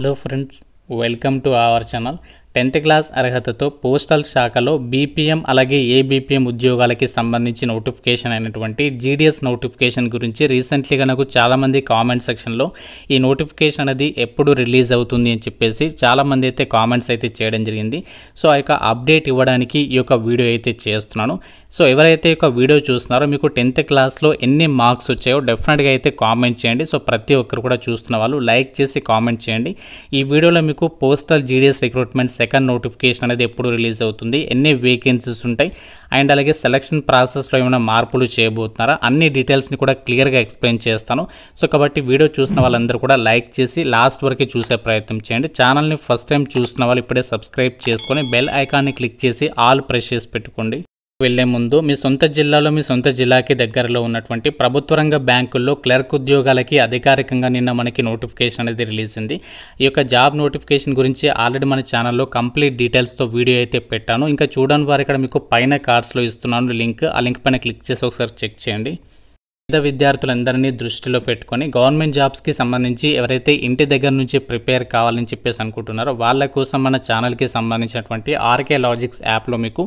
Hello friends, welcome to our channel. 10th class అర్హతతో postal శాఖలో BPM అలాగే ABPM ఉద్యోగాలకి సంబంధించి నోటిఫికేషన్ అయినటువంటి జీడీఎస్ నోటిఫికేషన్ గురించి రీసెంట్లీగా నాకు చాలామంది కామెంట్ సెక్షన్లో ఈ నోటిఫికేషన్ అనేది ఎప్పుడు రిలీజ్ అవుతుంది అని చెప్పేసి చాలామంది అయితే కామెంట్స్ అయితే చేయడం జరిగింది. సో ఆ యొక్క అప్డేట్ ఇవ్వడానికి ఈ యొక్క వీడియో అయితే చేస్తున్నాను. సో ఎవరైతే ఒక వీడియో చూస్తున్నారో మీకు 10th క్లాస్లో ఎన్ని మార్క్స్ వచ్చాయో డెఫినెట్గా అయితే కామెంట్ చేయండి. సో ప్రతి ఒక్కరు కూడా చూస్తున్న వాళ్ళు లైక్ చేసి కామెంట్ చేయండి. ఈ వీడియోలో మీకు postal GDS recruitment second notification అనేది ఎప్పుడు రిలీజ్ అవుతుంది, ఎన్ని వేకెన్సీస్ ఉంటాయి అండ్ అలాగే సెలక్షన్ ప్రాసెస్లో ఏమైనా మార్పులు చేయబోతున్నారా, అన్ని డీటెయిల్స్ని కూడా క్లియర్గా ఎక్స్ప్లెయిన్ చేస్తాను. సో కాబట్టి వీడియో చూసిన వాళ్ళందరూ కూడా లైక్ చేసి లాస్ట్ వరకు చూసే ప్రయత్నం చేయండి. ఛానల్ని ఫస్ట్ టైం చూస్తున్న వాళ్ళు ఇప్పుడే సబ్స్క్రైబ్ చేసుకొని బెల్ ఐకాన్ని క్లిక్ చేసి ఆల్ ప్రెస్ చేసి పెట్టుకోండి. వెళ్లే ముందు మీ సొంత జిల్లాలో మీ సొంత జిల్లాకి దగ్గరలో ఉన్నటువంటి ప్రభుత్వ రంగ బ్యాంకుల్లో క్లర్క్ ఉద్యోగాలకి అధికారికంగా నిన్న మనకి నోటిఫికేషన్ అనేది రిలీజ్ అయింది. ఈ యొక్క జాబ్ నోటిఫికేషన్ గురించి ఆల్రెడీ మన ఛానల్లో కంప్లీట్ డీటెయిల్స్తో వీడియో అయితే పెట్టాను. ఇంకా చూడని వారు ఇక్కడ మీకు పైన కార్డ్స్లో ఇస్తున్నాను లింక్. ఆ లింక్ పైన క్లిక్ చేసి ఒకసారి చెక్ చేయండి. పేద విద్యార్థులందరినీ దృష్టిలో పెట్టుకొని గవర్నమెంట్ జాబ్స్కి సంబంధించి ఎవరైతే ఇంటి దగ్గర నుంచి ప్రిపేర్ కావాలని చెప్పేసి అనుకుంటున్నారో వాళ్ళ కోసం మన ఛానల్కి సంబంధించినటువంటి ఆర్కే లాజిక్స్ యాప్లో మీకు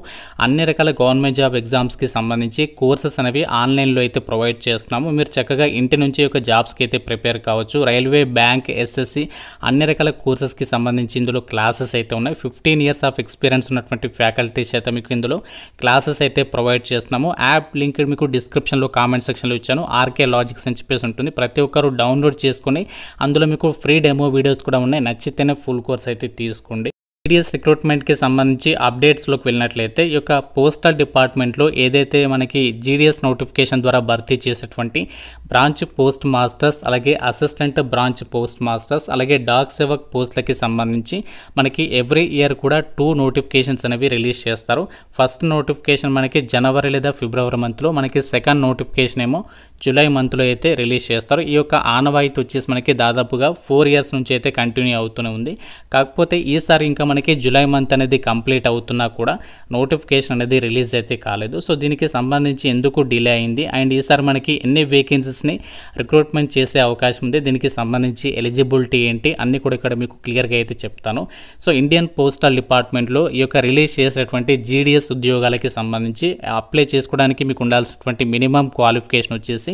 అన్ని రకాల గవర్నమెంట్ జాబ్ ఎగ్జామ్స్కి సంబంధించి కోర్సెస్ అనేవి ఆన్లైన్లో అయితే ప్రొవైడ్ చేస్తున్నాము. మీరు చక్కగా ఇంటి నుంచి ఒక జాబ్స్కి అయితే ప్రిపేర్ కావచ్చు. రైల్వే, బ్యాంక్, ఎస్ఎస్సి అన్ని రకాల కోర్సెస్కి సంబంధించి ఇందులో క్లాసెస్ అయితే ఉన్నాయి. 15 years ఆఫ్ ఎక్స్పీరియన్స్ ఉన్నటువంటి ఫ్యాకల్టీస్ అయితే మీకు ఇందులో క్లాసెస్ అయితే ప్రొవైడ్ చేస్తున్నాము. యాప్ లింక్ మీకు డిస్క్రిప్షన్లో కామెంట్ సెక్షన్లో ఆర్కే లాజిక్స్ అని చెప్పేసి ఉంటుంది. ప్రతి ఒక్కరు డౌన్లోడ్ చేసుకొని అందులో మీకు ఫ్రీ డెమో వీడియోస్ కూడా ఉన్నాయి. నచ్చితేనే ఫుల్ కోర్స్ అయితే తీసుకోండి. జీడీఎస్ రిక్రూట్మెంట్కి సంబంధించి అప్డేట్స్లోకి వెళ్ళినట్లయితే ఈ యొక్క పోస్టల్ డిపార్ట్మెంట్లో ఏదైతే మనకి జీడీఎస్ నోటిఫికేషన్ ద్వారా భర్తీ చేసేటువంటి బ్రాంచ్ పోస్ట్ మాస్టర్స్ అలాగే అసిస్టెంట్ బ్రాంచ్ పోస్ట్ మాస్టర్స్ అలాగే డాక్ సేవక్ పోస్టులకి సంబంధించి మనకి ఎవ్రీ ఇయర్ కూడా 2 నోటిఫికేషన్స్ అనేవి రిలీజ్ చేస్తారు. ఫస్ట్ నోటిఫికేషన్ మనకి జనవరి లేదా ఫిబ్రవరి మంత్లో, మనకి సెకండ్ నోటిఫికేషన్ ఏమో జూలై మంత్లో అయితే రిలీజ్ చేస్తారు. ఈ యొక్క ఆనవాయితీ వచ్చేసి మనకి దాదాపుగా 4 years నుంచి అయితే కంటిన్యూ అవుతూనే ఉంది. కాకపోతే ఈసారి ఇంకా మనకి జూలై మంత్ అనేది కంప్లీట్ అవుతున్నా కూడా నోటిఫికేషన్ అనేది రిలీజ్ అయితే కాలేదు. సో దీనికి సంబంధించి ఎందుకు డిలే అయింది అండ్ ఈసారి మనకి ఎన్ని వేకెన్సీస్ని రిక్రూట్మెంట్ చేసే అవకాశం ఉంది, దీనికి సంబంధించి ఎలిజిబిలిటీ ఏంటి అన్నీ కూడా ఇక్కడ మీకు క్లియర్గా అయితే చెప్తాను. సో ఇండియన్ పోస్టల్ డిపార్ట్మెంట్లో ఈ యొక్క రిలీజ్ చేసేటువంటి జీడీఎస్ ఉద్యోగాలకి సంబంధించి అప్లై చేసుకోవడానికి మీకు ఉండాల్సినటువంటి మినిమం క్వాలిఫికేషన్ వచ్చేసి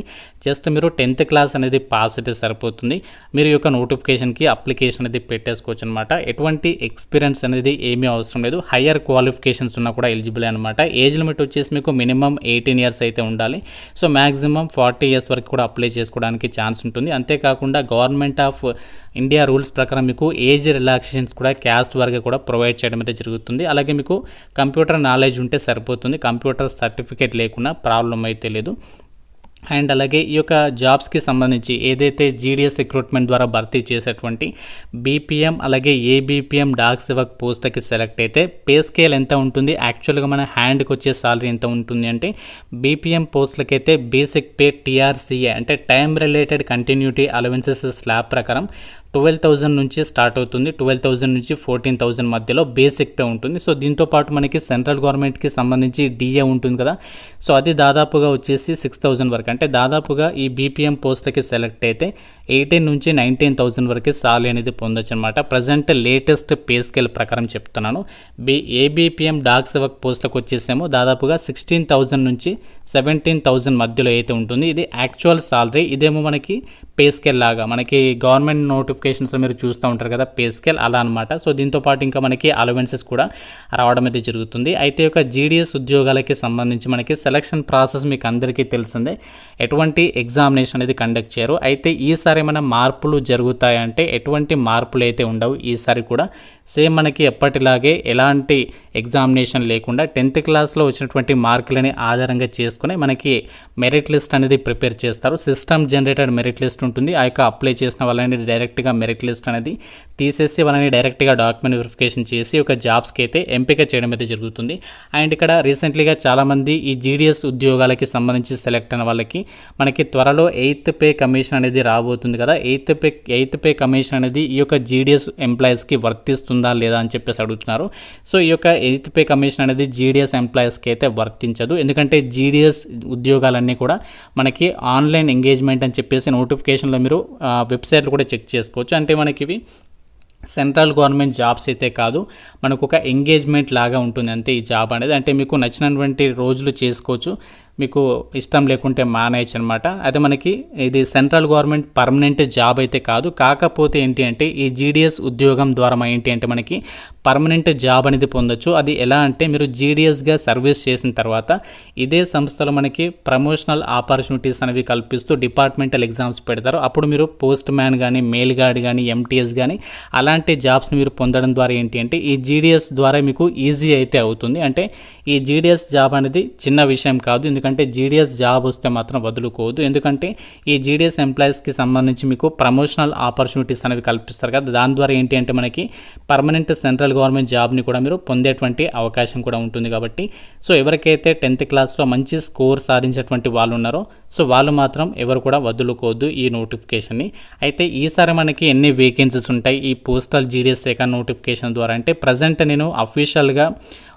జస్ట్ మీరు 10th క్లాస్ అనేది పాస్ అయితే సరిపోతుంది. మీరు ఈ యొక్క నోటిఫికేషన్కి అప్లికేషన్ అనేది పెట్టేసుకోవచ్చు అనమాట. ఎటువంటి ఎక్స్పీరియన్స్ అనేది ఏమీ అవసరం లేదు. హయ్యర్ క్వాలిఫికేషన్స్ ఉన్నా కూడా ఎలిజిబుల్ అనమాట. ఏజ్ లిమిట్ వచ్చేసి మీకు మినిమం 18 years అయితే ఉండాలి. సో మ్యాక్సిమం 40 years వరకు కూడా అప్లై చేసుకోవడానికి ఛాన్స్ ఉంటుంది. అంతేకాకుండా గవర్నమెంట్ ఆఫ్ ఇండియా రూల్స్ ప్రకారం మీకు ఏజ్ రిలాక్సేషన్స్ కూడా క్యాస్ట్ వరకు కూడా ప్రొవైడ్ చేయడం అయితే జరుగుతుంది. అలాగే మీకు కంప్యూటర్ నాలెడ్జ్ ఉంటే సరిపోతుంది. కంప్యూటర్ సర్టిఫికేట్ లేకున్నా ప్రాబ్లం అయితే లేదు. అండ్ అలాగే ఈ యొక్క జాబ్స్కి సంబంధించి ఏదైతే జీడీఎస్ రిక్రూట్మెంట్ ద్వారా భర్తీ చేసేటువంటి బీపీఎం అలాగే ఏబీపీఎం డాక్ సేవక్ పోస్ట్కి సెలెక్ట్ అయితే పే స్కేల్ ఎంత ఉంటుంది, యాక్చువల్గా మన హ్యాండ్కి వచ్చే సాలరీ ఎంత ఉంటుంది అంటే బీపీఎం పోస్టులకైతే బేసిక్ పే టీఆర్సీఏ అంటే time related continuity allowances slab ప్రకారం 12,000 నుంచి స్టార్ట్ అవుతుంది. 12,000 నుంచి 14,000 మధ్యలో బేసిక్ పే ఉంటుంది. సో దీంతో పాటు మనకి సెంట్రల్ గవర్నమెంట్కి సంబంధించి డిఏ ఉంటుంది కదా, సో అది దాదాపుగా వచ్చేసి 6,000 వరకు. అంటే దాదాపుగా ఈ బీపీఎం పోస్టులకి సెలెక్ట్ అయితే 18 నుంచి 19,000 వరకు సాలరీ అనేది పొందొచ్చు అనమాట. ప్రజెంట్ లేటెస్ట్ పే స్కేల్ ప్రకారం చెప్తున్నాను. ఏబీపీఎం డాక్ సేవక్ పోస్టులకు వచ్చేసేమో దాదాపుగా 16,000 నుంచి 17,000 మధ్యలో అయితే ఉంటుంది. ఇది యాక్చువల్ సాలరీ. ఇదేమో మనకి పే స్కేల్ లాగా మనకి గవర్నమెంట్ నోటిఫికేషన్స్ మీరు చూస్తూ ఉంటారు కదా పే స్కేల్ అలా అనమాట. సో దీంతో పాటు ఇంకా మనకి అలవెన్సెస్ కూడా రావడం అయితే జరుగుతుంది. అయితే ఒక జీడీఎస్ ఉద్యోగాలకి సంబంధించి మనకి సెలక్షన్ ప్రాసెస్ మీకు అందరికీ తెలిసిందే. ఎటువంటి ఎగ్జామినేషన్ అనేది కండక్ట్ చేయరు. అయితే ఈసారి ఏమైనా మార్పులు జరుగుతాయంటే ఎటువంటి మార్పులు అయితే ఉండవు. ఈసారి కూడా సేమ్ మనకి ఎప్పటిలాగే ఎలాంటి ఎగ్జామినేషన్ లేకుండా 10th క్లాస్లో వచ్చినటువంటి మార్కులని ఆధారంగా చేసుకుని మనకి మెరిట్ లిస్ట్ అనేది ప్రిపేర్ చేస్తారు. సిస్టమ్ జనరేటెడ్ మెరిట్ లిస్ట్ ఉంటుంది. ఆ యొక్క అప్లై చేసిన వాళ్ళని డైరెక్ట్గా మెరిట్ లిస్ట్ అనేది తీసేసి వాళ్ళని డైరెక్ట్గా డాక్యుమెంట్ వెరిఫికేషన్ చేసి ఒక జాబ్స్కి అయితే ఎంపిక చేయడం అయితే జరుగుతుంది. అండ్ ఇక్కడ రీసెంట్లీగా చాలామంది ఈ జీడీఎస్ ఉద్యోగాలకి సంబంధించి సెలెక్ట్ అయిన వాళ్ళకి మనకి త్వరలో 8th పే కమిషన్ అనేది రాబోతుంది కదా. 8th పే కమిషన్ అనేది ఈ యొక్క జీడీఎస్ ఎంప్లాయీస్కి వర్తిస్తుందా లేదా అని చెప్పేసి అడుగుతున్నారు. సో ఈ యొక్క 8th పే కమిషన్ అనేది జీడీఎస్ ఎంప్లాయీస్కి అయితే వర్తించదు. ఎందుకంటే జీడీఎస్ ఉద్యోగాలన్నీ కూడా మనకి ఆన్లైన్ ఎంగేజ్మెంట్ అని చెప్పేసి నోటిఫికేషన్లో మీరు వెబ్సైట్లో కూడా చెక్ చేసుకోవచ్చు. అంటే మనకి ఇవి సెంట్రల్ గవర్నమెంట్ జాబ్స్ అయితే కాదు, మనకు ఒక ఎంగేజ్మెంట్ లాగా ఉంటుంది అంతే ఈ జాబ్ అనేది. అంటే మీకు నచ్చినటువంటి రోజులు చేసుకోవచ్చు, మీకు ఇష్టం లేకుంటే మానేయచ్చు అనమాట. అయితే మనకి ఇది సెంట్రల్ గవర్నమెంట్ పర్మనెంట్ జాబ్ అయితే కాదు. కాకపోతే ఏంటి అంటే ఈ జీడిఎస్ ఉద్యోగం ద్వారా ఏంటి అంటే మనకి పర్మనెంట్ జాబ్ అనేది పొందొచ్చు. అది ఎలా అంటే మీరు జీడిఎస్గా సర్వీస్ చేసిన తర్వాత ఇదే సంస్థలో మనకి ప్రమోషనల్ ఆపర్చునిటీస్ అనేవి కల్పిస్తూ డిపార్ట్మెంటల్ ఎగ్జామ్స్ పెడతారు. అప్పుడు మీరు పోస్ట్ మ్యాన్ కానీ, మెయిల్ గార్డ్ కానీ, ఎంటీఎస్ కానీ అలాంటి జాబ్స్ని మీరు పొందడం ద్వారా ఏంటి అంటే ఈ జీడిఎస్ ద్వారా మీకు ఈజీ అయితే అవుతుంది. అంటే ఈ జీడిఎస్ జాబ్ అనేది చిన్న విషయం కాదు, ఎందుకంటే జీడిఎస్ జాబ్ వస్తే మాత్రం వదులుకోవద్దు. ఎందుకంటే ఈ జీడిఎస్ ఎంప్లాయీస్కి సంబంధించి మీకు ప్రమోషనల్ ఆపర్చునిటీస్ అనేవి కల్పిస్తారు కదా, దాని ద్వారా ఏంటి అంటే మనకి పర్మనెంట్ సెంట్రల్ గవర్నమెంట్ జాబ్ని కూడా మీరు పొందేటువంటి అవకాశం కూడా ఉంటుంది. కాబట్టి సో ఎవరికైతే 10th క్లాస్లో మంచి స్కోర్ సాధించేటువంటి వాళ్ళు ఉన్నారో సో వాళ్ళు మాత్రం ఎవరు కూడా వదులుకోవద్దు ఈ నోటిఫికేషన్ని. అయితే ఈసారి మనకి ఎన్ని వేకెన్సీస్ ఉంటాయి ఈ పోస్టల్ జీడిఎస్ సెకండ్ నోటిఫికేషన్ ద్వారా అంటే ప్రజెంట్ నేను అఫీషియల్గా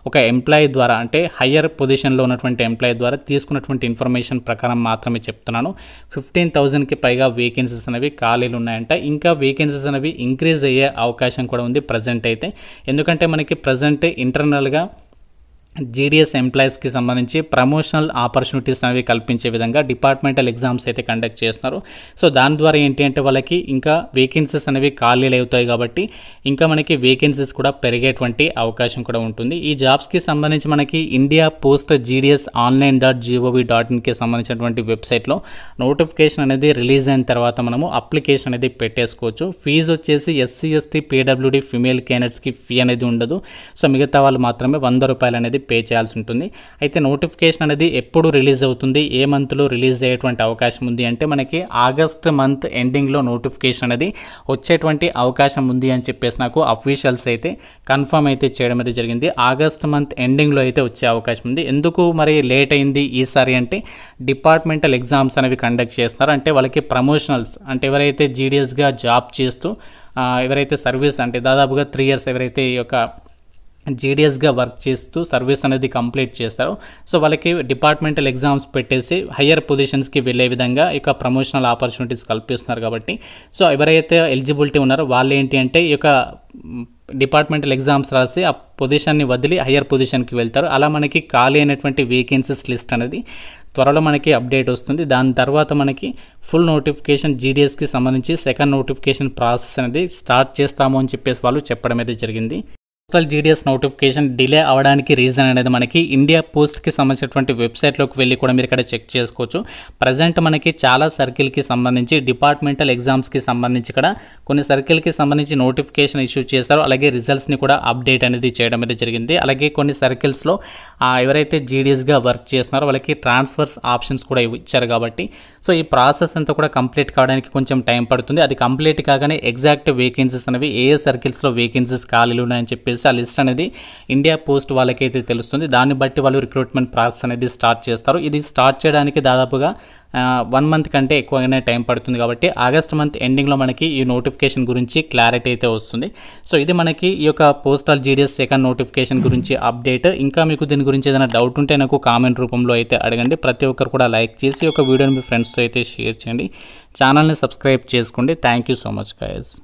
ఒక ఎంప్లాయీ ద్వారా అంటే హయ్యర్ పొజిషన్లో ఉన్నటువంటి ఎంప్లాయీ ద్వారా తీసుకున్నటువంటి ఇన్ఫర్మేషన్ ప్రకారం మాత్రమే చెప్తున్నాను. 15,000కి పైగా వేకెన్సీస్ అనేవి ఖాళీలు ఉన్నాయంట. ఇంకా వేకెన్సీస్ అనేవి ఇంక్రీజ్ అయ్యే అవకాశం కూడా ఉంది ప్రజెంట్ అయితే. ఎందుకంటే మనకి ప్రజెంట్ ఇంటర్నల్గా జీడిఎస్ ఎంప్లాయీస్కి సంబంధించి ప్రమోషనల్ ఆపర్చునిటీస్ అనేవి కల్పించే విధంగా డిపార్ట్మెంటల్ ఎగ్జామ్స్ అయితే కండక్ట్ చేస్తున్నారు. సో దాని ద్వారా ఏంటి అంటే వాళ్ళకి ఇంకా వేకెన్సీస్ అనేవి ఖాళీలు అవుతాయి కాబట్టి ఇంకా మనకి వేకెన్సీస్ కూడా పెరిగేటువంటి అవకాశం కూడా ఉంటుంది. ఈ జాబ్స్కి సంబంధించి మనకి ఇండియా పోస్ట్ జీడిఎస్ online.gov.inకి సంబంధించినటువంటి వెబ్సైట్లో నోటిఫికేషన్ అనేది రిలీజ్ అయిన తర్వాత మనము అప్లికేషన్ అనేది పెట్టేసుకోవచ్చు. ఫీజు వచ్చేసి SC ST PWD ఫిమేల్ క్యాండిడేట్స్కి ఫీ అనేది ఉండదు. సో మిగతా వాళ్ళు మాత్రమే ₹100 అనేది పే చేయాల్సి ఉంటుంది. అయితే నోటిఫికేషన్ అనేది ఎప్పుడు రిలీజ్ అవుతుంది, ఏ మంత్లో రిలీజ్ అయ్యేటువంటి అవకాశం ఉంది అంటే మనకి ఆగస్ట్ మంత్ ఎండింగ్లో నోటిఫికేషన్ అనేది వచ్చేటువంటి అవకాశం ఉంది అని చెప్పేసి నాకు అఫీషియల్స్ అయితే కన్ఫర్మ్ అయితే చేయడం అయితే జరిగింది. ఆగస్ట్ మంత్ ఎండింగ్లో అయితే వచ్చే అవకాశం ఉంది. ఎందుకు మరి లేట్ అయింది ఈసారి అంటే డిపార్ట్మెంటల్ ఎగ్జామ్స్ అనేవి కండక్ట్ చేస్తున్నారు. అంటే వాళ్ళకి ప్రమోషనల్స్ అంటే ఎవరైతే జీడిఎస్గా జాబ్ చేస్తూ ఎవరైతే సర్వీస్ అంటే దాదాపుగా 3 years ఎవరైతే ఈ యొక్క జీడిఎస్గా వర్క్ చేస్తూ సర్వీస్ అనేది కంప్లీట్ చేస్తారు సో వాళ్ళకి డిపార్ట్మెంటల్ ఎగ్జామ్స్ పెట్టేసి హయ్యర్ పొజిషన్స్కి వెళ్ళే విధంగా ఇక ప్రమోషనల్ ఆపర్చునిటీస్ కల్పిస్తున్నారు. కాబట్టి సో ఎవరైతే ఎలిజిబిలిటీ ఉన్నారో వాళ్ళు ఏంటి అంటే ఈ యొక్క డిపార్ట్మెంటల్ ఎగ్జామ్స్ రాసి ఆ పొజిషన్ని వదిలి హయ్యర్ పొజిషన్కి వెళ్తారు. అలా మనకి ఖాళీ అయినటువంటి వేకెన్సీస్ లిస్ట్ అనేది త్వరలో మనకి అప్డేట్ వస్తుంది. దాని తర్వాత మనకి ఫుల్ నోటిఫికేషన్ జీడిఎస్కి సంబంధించి సెకండ్ నోటిఫికేషన్ ప్రాసెస్ అనేది స్టార్ట్ చేస్తాము అని చెప్పేసి వాళ్ళు చెప్పడం అయితే జరిగింది. పోస్టల్ జీడిఎస్ నోటిఫికేషన్ డిలే అవడానికి రీజన్ అనేది మనకి ఇండియా పోస్ట్కి సంబంధించినటువంటి వెబ్సైట్లోకి వెళ్ళి కూడా మీరు ఇక్కడ చెక్ చేసుకోవచ్చు. ప్రజెంట్ మనకి చాలా సర్కిల్కి సంబంధించి డిపార్ట్మెంటల్ ఎగ్జామ్స్కి సంబంధించి ఇక్కడ కొన్ని సర్కిల్కి సంబంధించి నోటిఫికేషన్ ఇష్యూ చేశారు. అలాగే రిజల్ట్స్ని కూడా అప్డేట్ అనేది చేయడం అనేది జరిగింది. అలాగే కొన్ని సర్కిల్స్లో ఎవరైతే జీడిఎస్గా వర్క్ చేస్తున్నారో వాళ్ళకి ట్రాన్స్ఫర్స్ ఆప్షన్స్ కూడా ఇచ్చారు. కాబట్టి సో ఈ ప్రాసెస్ అంతా కూడా కంప్లీట్ కావడానికి కొంచెం టైం పడుతుంది. అది కంప్లీట్ కాగానే ఎగ్జాక్ట్ వేకెన్సీస్ అనేవి ఏ సర్కిల్స్లో వేకెన్సీస్ ఖాళీలు ఉన్నాయని చెప్పేసి ఆ లిస్ట్ అనేది ఇండియా పోస్ట్ వాళ్ళకైతే తెలుస్తుంది. దాన్ని బట్టి వాళ్ళు రిక్రూట్మెంట్ ప్రాసెస్ అనేది స్టార్ట్ చేస్తారు. ఇది స్టార్ట్ చేయడానికి దాదాపుగా 1 month కంటే ఎక్కువగానే టైం పడుతుంది. కాబట్టి ఆగస్ట్ మంత్ ఎండింగ్లో మనకి ఈ నోటిఫికేషన్ గురించి క్లారిటీ అయితే వస్తుంది. సో ఇది మనకి ఈ యొక్క పోస్టల్ జీడిఎస్ సెకండ్ నోటిఫికేషన్ గురించి అప్డేట్. ఇంకా మీకు దీని గురించి ఏదైనా డౌట్ ఉంటే నాకు కామెంట్ రూపంలో అయితే అడగండి. ప్రతి ఒక్కరు కూడా లైక్ చేసి ఒక వీడియోని మీ ఫ్రెండ్స్తో అయితే షేర్ చేయండి. ఛానల్ని సబ్స్క్రైబ్ చేసుకోండి. Thank you so much guys.